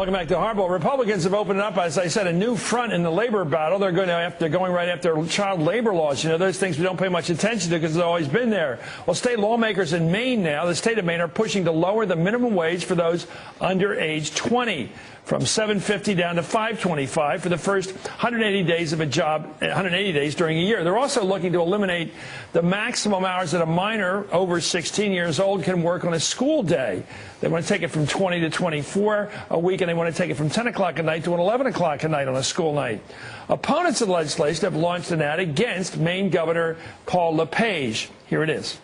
Welcome back to Hardball. Republicans have opened up, as I said, a new front in the labor battle. They're going right after child labor laws. You know, those things we don't pay much attention to because they've always been there. Well, state lawmakers in Maine now, the state of Maine, are pushing to lower the minimum wage for those under age 20 from $7.50 down to $5.25 for the first 180 days of a job, 180 days during a year. They're also looking to eliminate the maximum hours that a minor over 16 years old can work on a school day. They want to take it from 20 to 24 a week, and they want to take it from 10 o'clock at night to 11 o'clock at night on a school night. Opponents of the legislation have launched an ad against Maine Governor Paul LePage. Here it is.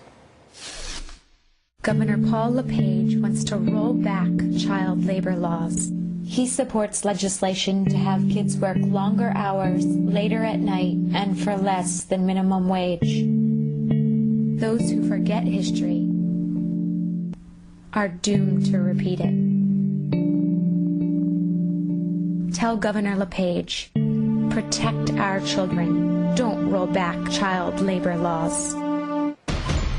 Governor Paul LePage wants to roll back child labor laws. He supports legislation to have kids work longer hours, later at night, and for less than minimum wage. Those who forget history are doomed to repeat it. Tell Governor LePage, protect our children. Don't roll back child labor laws.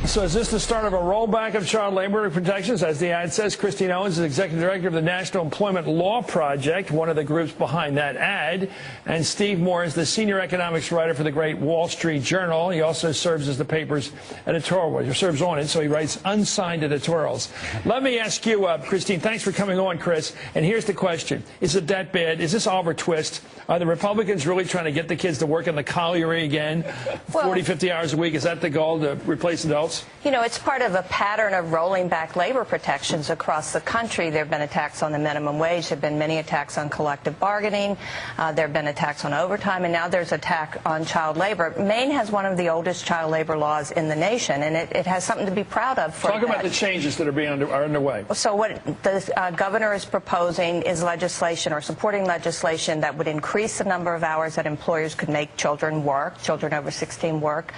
So is this the start of a rollback of child labor protections? As the ad says, Christine Owens is executive director of the National Employment Law Project, one of the groups behind that ad. And Steve Moore is the senior economics writer for the great Wall Street Journal. He also serves as the paper's editorial, or serves on it, so he writes unsigned editorials. Let me ask you, Christine, thanks for coming on, Chris. And here's the question. Is it that bad? Is this Oliver Twist? Are the Republicans really trying to get the kids to work in the colliery again? 40, 50 hours a week? Is that the goal, to replace adults? You know, it's part of a pattern of rolling back labor protections across the country. There have been attacks on the minimum wage. There have been many attacks on collective bargaining. There have been attacks on overtime, and now there's attack on child labor. Maine has one of the oldest child labor laws in the nation, and it has something to be proud of. Talk about the changes that are underway. So what the governor is proposing is legislation, or supporting legislation, that would increase the number of hours that employers could make children over 16 work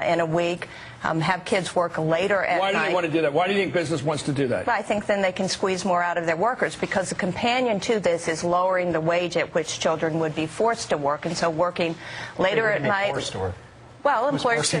in a week. Have kids work later at night. Why do they want to do that? Why do you think business wants to do that? I think then they can squeeze more out of their workers, because the companion to this is lowering the wage at which children would be forced to work, and so working later at night. Forced to work. Well, employers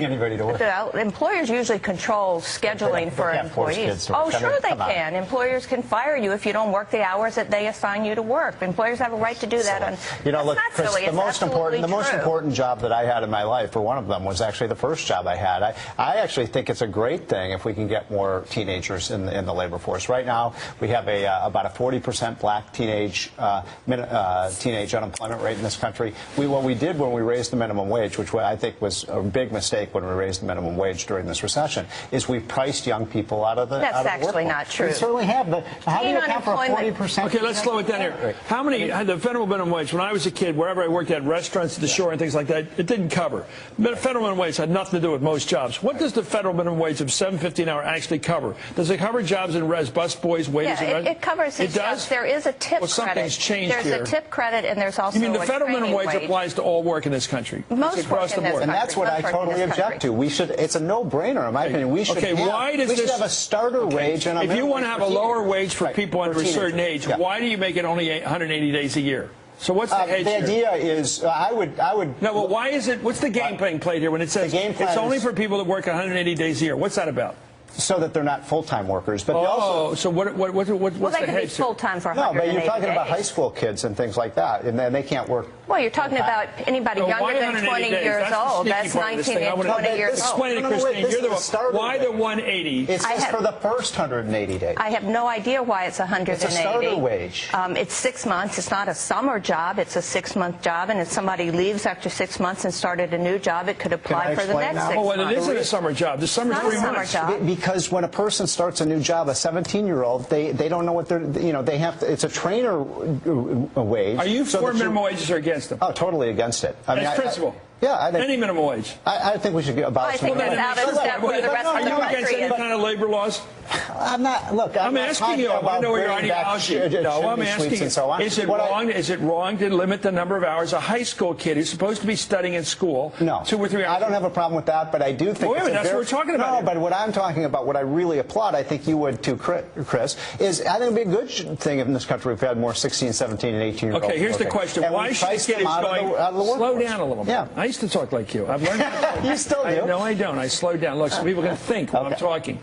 usually control scheduling for employees. Oh, sure they can. Employers can fire you if you don't work the hours that they assign you to work. Employers have a right to do that. You know, look, Chris, the most important job that I had in my life, or one of them, was actually the first job I had. I actually think it's a great thing if we can get more teenagers in the labor force. Right now, we have about a 40% black teenage unemployment rate in this country. What we did when we raised the minimum wage, which I think was a big mistake when we raised the minimum wage during this recession, is we priced young people out of the That's actually not true. We certainly have. But how do you account for 40%? Okay, let's slow it down here. How many, the federal minimum wage, when I was a kid, wherever I worked at, restaurants at the shore and things like that, it didn't cover. The federal minimum wage had nothing to do with most jobs. What does the federal minimum wage of $7.50 an hour actually cover? Does it cover jobs in res, busboys, waiters? Yeah, it covers these jobs. There is a tip credit. Something's changed here. There's a tip credit, and there's also You mean the federal minimum wage applies to all work in this country? Most across the board. And that's what I totally object to. We should. It's a no-brainer, in my opinion. We should have a starter wage. And if you want to have a lower wage for people under a certain age, why do you make it only 180 days a year? So what's the hedge The idea is, I would. No, well, why is it? What's the game playing played here when it says it's only for people that work 180 days a year? What's that about? So that they're not full-time workers, but so what's they can be full-time for 180 No, but you're talking days. about high school kids and things like that, and then they can't work. Well, you're talking about anybody younger than 20 years old. That's 19 and 20 years old. Explain it, Christine. Why the 180? It's just for the first 180 days. I have no idea why it's 180. It's a starter wage. It's 6 months. It's not a summer job. It's a 6-month job, and if somebody leaves after 6 months and started a new job, it could apply for the next 6 months. Oh, well, it isn't a summer job. The summer's 3 months. Because when a person starts a new job, a 17-year-old, they don't know what they're, they have to, it's a trainer wage. Are you for minimum wages or against them? Oh, totally against it. As principle? Yeah, I think any minimum wage. I think we should abolish minimum wage. Are you against any kind of labor laws? I'm not. Look, I'm asking you. I know your ideology. No, I'm asking you. Is it wrong to limit the number of hours a high school kid who's supposed to be studying in school? No. 2 or 3 hours. I don't have a problem with that, but I do think. Wait a minute, that's what we're talking about. No, but what I'm talking about, what I really applaud, I think you would too, Chris, is I think it'd be a good thing if in this country we've had more 16, 17, and 18-year-olds. Okay, here's the question. Why should kids going? Slow down a little bit. Yeah. I used to talk like you. I've learned how to talk. You still do. No, I don't. I slow down. Look, so people can think while I'm talking.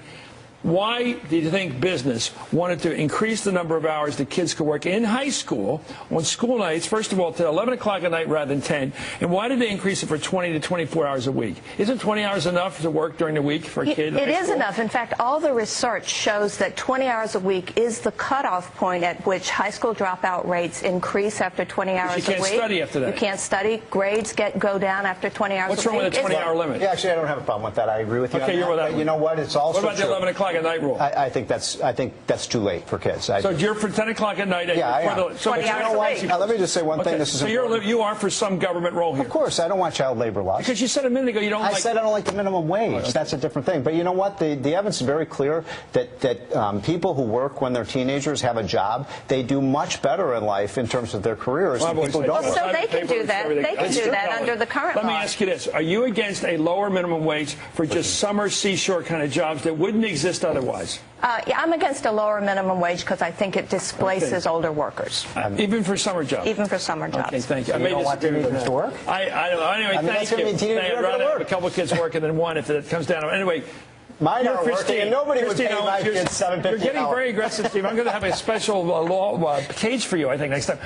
Why do you think business wanted to increase the number of hours that kids could work in high school on school nights, first of all, to 11 o'clock at night rather than 10? And why did they increase it for 20 to 24 hours a week? Isn't 20 hours enough to work during the week for a kid? It is enough. In fact, all the research shows that 20 hours a week is the cutoff point at which high school dropout rates increase after 20 hours a week. You can't study after that. You can't study. Grades go down after 20 hours a week. What's wrong with the 20-hour limit? Yeah, actually, I don't have a problem with that. I agree with you. Okay, you're with that. You know what? It's also What about the 11 o'clock at night rule? I think that's too late for kids. So you're for 10 o'clock at night? Yeah, I am. So 20 hours a week. Now, let me just say one thing. This is so important. you are for some government role here? Of course, I don't want child labor laws. Because you said a minute ago you don't like... I said I don't like the minimum wage. Okay. That's a different thing. But you know what? The evidence is very clear that people who work when they're teenagers have a job. They do much better in life in terms of their careers than people who don't work. So they can do that. They can do that under the current law. Let me ask you this. Are you against a lower minimum wage for just summer seashore kind of jobs that wouldn't exist otherwise? Yeah, I'm against a lower minimum wage because I think it displaces older workers. Even for summer jobs? Even for summer jobs. Okay, thank you. So you don't want teenagers to work? Anyway, thank you. I'd rather have a couple of kids working than one if it comes down to it. Anyway, mine are working, and nobody would pay my kids $7.50 You're getting very aggressive, Steve. I'm going to have a special law cage for you, I think, next time.